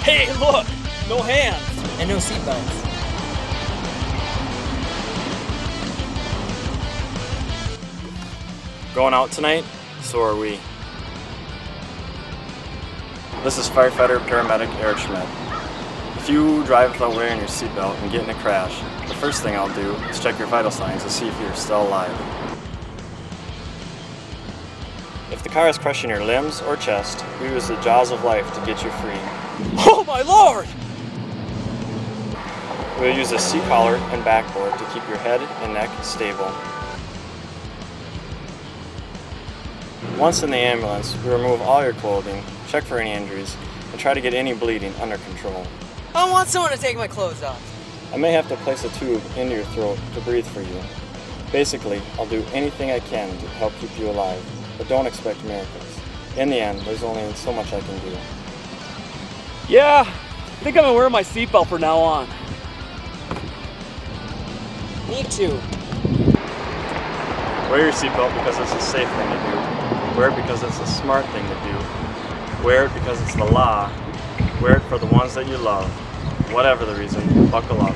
Hey, look! No hands! And no seatbelts. Going out tonight? So are we. This is firefighter paramedic Eric Schmitt. If you drive without wearing your seatbelt and get in a crash, the first thing I'll do is check your vital signs to see if you're still alive. If the car is crushing your limbs or chest, we use the jaws of life to get you free. Oh my lord! We'll use a seat collar and backboard to keep your head and neck stable. Once in the ambulance, we remove all your clothing, check for any injuries, and try to get any bleeding under control. I don't want someone to take my clothes off. I may have to place a tube into your throat to breathe for you. Basically, I'll do anything I can to help keep you alive, but don't expect miracles. In the end, there's only so much I can do. Yeah, I think I'm gonna wear my seatbelt from now on. Me too. Wear your seatbelt because it's a safe thing to do. Wear it because it's a smart thing to do. Wear it because it's the law. Wear it for the ones that you love. Whatever the reason, buckle up.